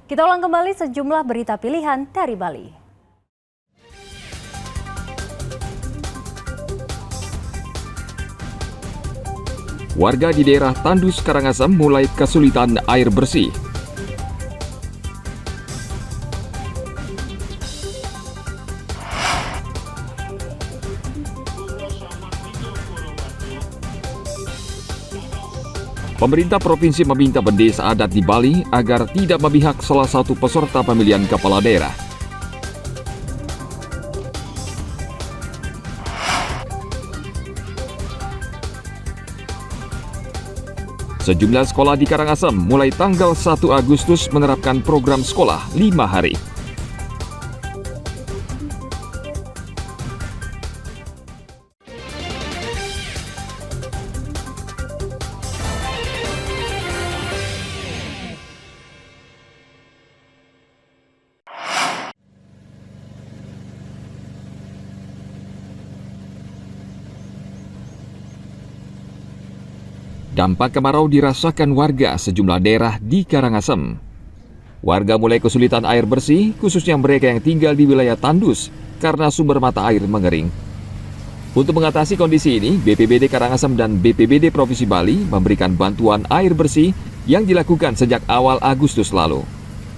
Kita ulang kembali sejumlah berita pilihan dari Bali. Warga di daerah Tandus, Karangasem mulai kesulitan air bersih. Pemerintah provinsi meminta bendesa adat di Bali agar tidak memihak salah satu peserta pemilihan kepala daerah. Sejumlah sekolah di Karangasem mulai tanggal 1 Agustus menerapkan program sekolah 5 hari. Dampak kemarau dirasakan warga sejumlah daerah di Karangasem. Warga mulai kesulitan air bersih, khususnya mereka yang tinggal di wilayah Tandus karena sumber mata air mengering. Untuk mengatasi kondisi ini, BPBD Karangasem dan BPBD Provinsi Bali memberikan bantuan air bersih yang dilakukan sejak awal Agustus lalu.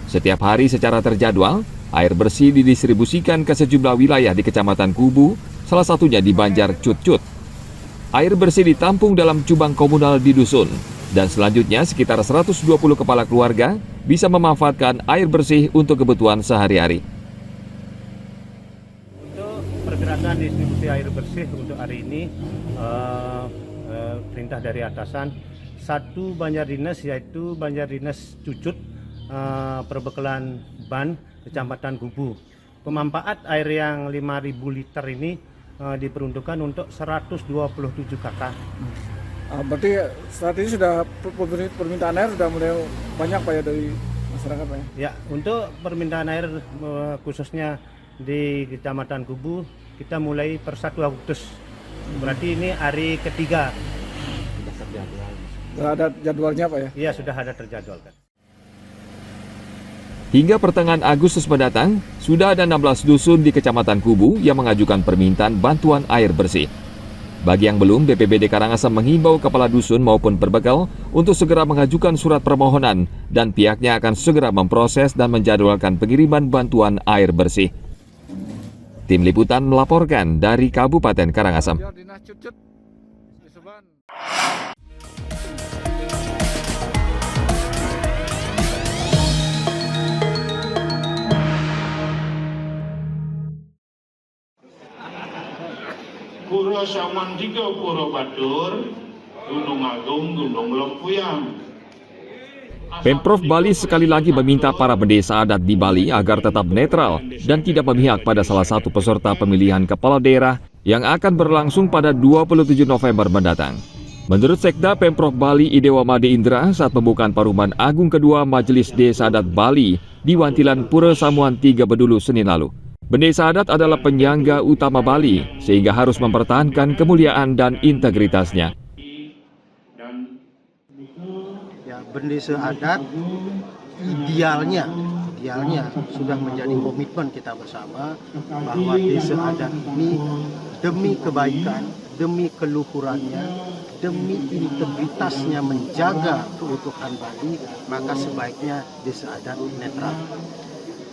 Setiap hari secara terjadwal, air bersih didistribusikan ke sejumlah wilayah di Kecamatan Kubu, salah satunya di Banjar Cut-Cut. Air bersih ditampung dalam cubang komunal di dusun, dan selanjutnya sekitar 120 kepala keluarga bisa memanfaatkan air bersih untuk kebutuhan sehari-hari. Untuk pergerakan distribusi air bersih untuk hari ini, perintah dari atasan, satu Banjar Dinas yaitu Banjar Dinas Cucut, Perbekalan Ban, Kecamatan Kubu. Pemanfaat air yang 5.000 liter ini diperuntukkan untuk 127 kakak. Berarti saat ini sudah permintaan air sudah mulai banyak Pak ya dari masyarakat Pak ya? Ya, untuk permintaan air khususnya di Kecamatan Kubu kita mulai per 1 Agustus. Berarti ini hari ketiga. Sudah ada jadwalnya Pak ya? Iya, sudah ada terjadwalkan. Hingga pertengahan Agustus mendatang, sudah ada 16 dusun di Kecamatan Kubu yang mengajukan permintaan bantuan air bersih. Bagi yang belum, BPBD Karangasem menghimbau kepala dusun maupun berbekal untuk segera mengajukan surat permohonan dan pihaknya akan segera memproses dan menjadwalkan pengiriman bantuan air bersih. Tim Liputan melaporkan dari Kabupaten Karangasem. Pura Samantiko, Pura Batur, Gunung Agung, Gunung Lempuyang. Pemprov Bali sekali lagi meminta para bendesa adat di Bali agar tetap netral dan tidak memihak pada salah satu peserta pemilihan kepala daerah yang akan berlangsung pada 27 November mendatang. Menurut Sekda Pemprov Bali Idewa Made Indra saat pembukaan Paruman Agung kedua Majelis Desa Adat Bali di Wantilan Pura Samuan 3 Bedulu Senin lalu. Bendesa adat adalah penyangga utama Bali, sehingga harus mempertahankan kemuliaan dan integritasnya. Ya, bendesa adat idealnya sudah menjadi komitmen kita bersama bahwa desa adat ini demi kebaikan, demi keluhurannya, demi integritasnya menjaga keutuhan Bali, maka sebaiknya desa adat netral.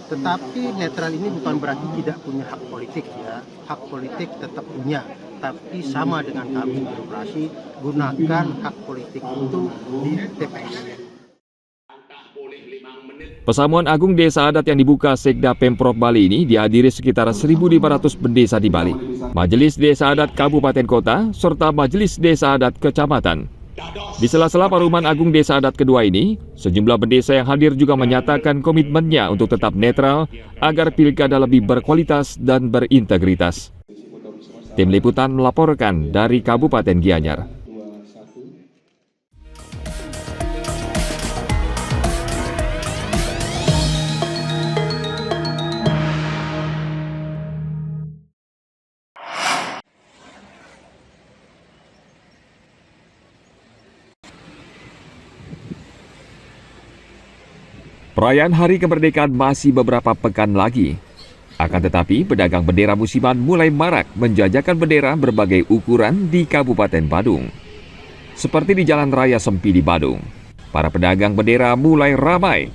Tetapi netral ini bukan berarti tidak punya hak politik ya. Hak politik tetap punya, tapi sama dengan kami birokrasi, gunakan hak politik itu di TPS. Pesamuan Agung Desa Adat yang dibuka Sekda Pemprov Bali ini dihadiri sekitar 1.500 bendesa di Bali, Majelis Desa Adat Kabupaten Kota, serta Majelis Desa Adat Kecamatan. Di sela-sela Paruman Agung Desa Adat kedua ini, sejumlah bendesa yang hadir juga menyatakan komitmennya untuk tetap netral agar pilkada lebih berkualitas dan berintegritas. Tim Liputan melaporkan dari Kabupaten Gianyar. Perayaan Hari Kemerdekaan masih beberapa pekan lagi. Akan tetapi, pedagang bendera musiman mulai marak menjajakan bendera berbagai ukuran di Kabupaten Badung. Seperti di Jalan Raya Sempi di Badung, para pedagang bendera mulai ramai.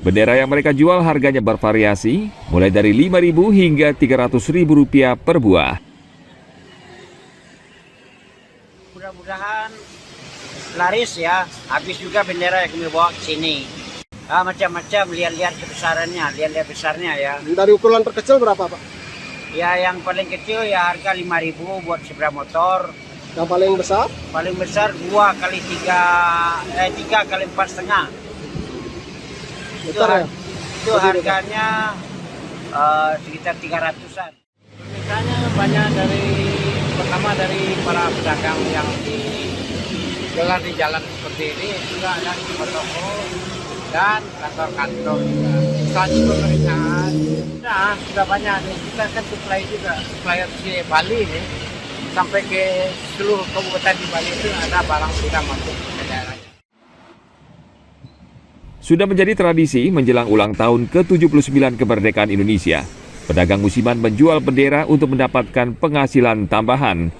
Bendera yang mereka jual harganya bervariasi, mulai dari Rp5.000 hingga Rp300.000 per buah. Mudah-mudahan laris ya, habis juga bendera yang kami bawa ke sini. Macam-macam, lihat-lihat kebesarannya, lihat-lihat besarnya ya. Dari ukuran terkecil berapa, Pak? Ya yang paling kecil ya harga Rp5.000 buat sepeda motor. Yang paling besar? Paling besar 2 kali 3 kali 4,5. Itu harganya sekitar 300-an. Permintaannya banyak pertama dari para pedagang yang jualan di jalan seperti ini, juga ada di toko dan kantor-kantor juga. Selain pemeriksaan, sudah banyak nih. Kita kan supplier di Bali ini, sampai ke seluruh kabupaten di Bali itu ada barang sudah masuk ke daerahnya. Sudah menjadi tradisi menjelang ulang tahun ke-79 kemerdekaan Indonesia, pedagang musiman menjual bendera untuk mendapatkan penghasilan tambahan.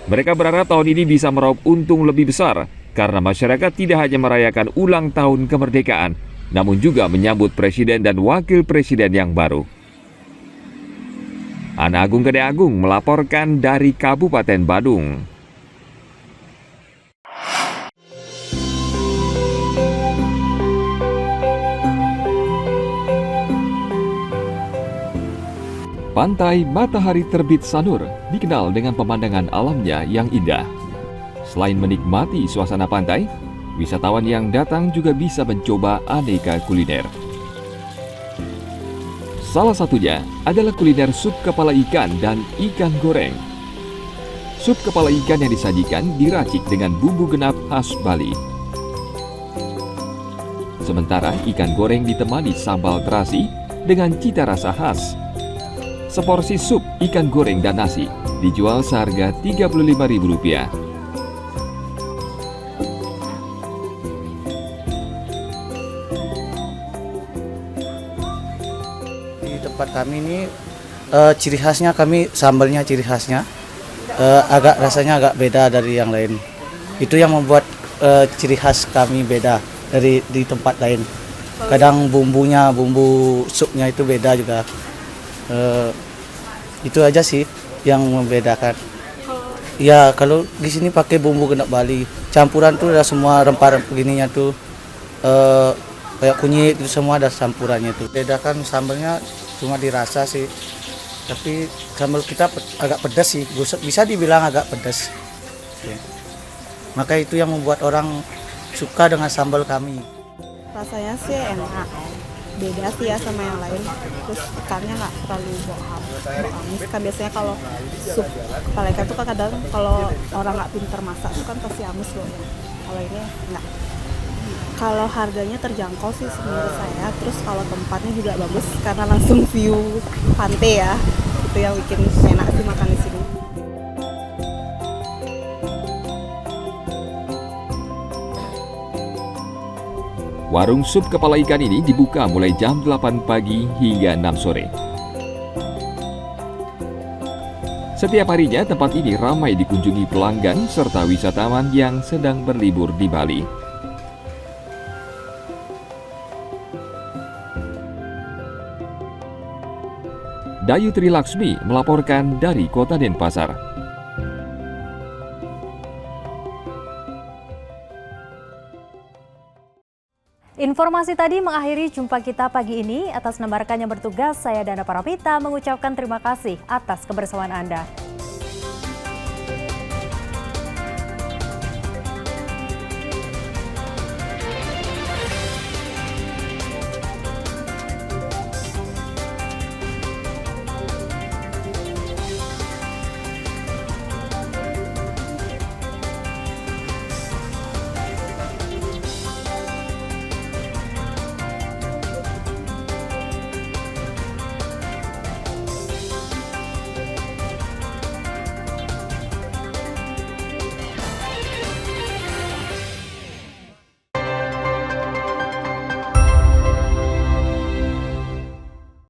Mereka berharap tahun ini bisa meraup untung lebih besar karena masyarakat tidak hanya merayakan ulang tahun kemerdekaan, namun juga menyambut presiden dan wakil presiden yang baru. Ana Agung Gede Agung melaporkan dari Kabupaten Badung. Pantai Matahari Terbit Sanur dikenal dengan pemandangan alamnya yang indah. Selain menikmati suasana pantai, wisatawan yang datang juga bisa mencoba aneka kuliner. Salah satunya adalah kuliner sup kepala ikan dan ikan goreng. Sup kepala ikan yang disajikan diracik dengan bumbu genap khas Bali. Sementara ikan goreng ditemani sambal terasi dengan cita rasa khas. Seporsi sup, ikan goreng, dan nasi dijual seharga Rp35.000. Di tempat kami ini ciri khasnya sambalnya ciri khasnya rasanya agak beda dari yang lain. Itu yang membuat ciri khas kami beda dari di tempat lain. Kadang bumbu supnya itu beda juga. Itu aja sih yang membedakan. Ya kalau di sini pakai bumbu genap Bali, campuran tuh ada semua rempah-rempah begininya tuh kayak kunyit itu semua ada campurannya tuh. Bedakan sambalnya cuma dirasa sih, tapi sambal kita agak pedas sih, bisa dibilang agak pedas. Ya. Maka itu yang membuat orang suka dengan sambal kami. Rasanya sih enak. Beda sih ya sama yang lain, terus ikannya nggak terlalu bau amis. Kan biasanya kalau sup kepala ikan tuh kan kadang kalau orang nggak pinter masak tuh kan pasti amis loh. Kalau ini nggak. Kalau harganya terjangkau sih menurut saya, terus kalau tempatnya juga bagus karena langsung view pantai ya, itu yang bikin enak sih makan di sini. Warung sup kepala ikan ini dibuka mulai jam 8 pagi hingga 6 sore. Setiap harinya tempat ini ramai dikunjungi pelanggan serta wisatawan yang sedang berlibur di Bali. Dayu Tri Laksmi melaporkan dari Kota Denpasar. Informasi tadi mengakhiri jumpa kita pagi ini. Atas nama rekan yang bertugas, saya Dana Parapita mengucapkan terima kasih atas kebersamaan Anda.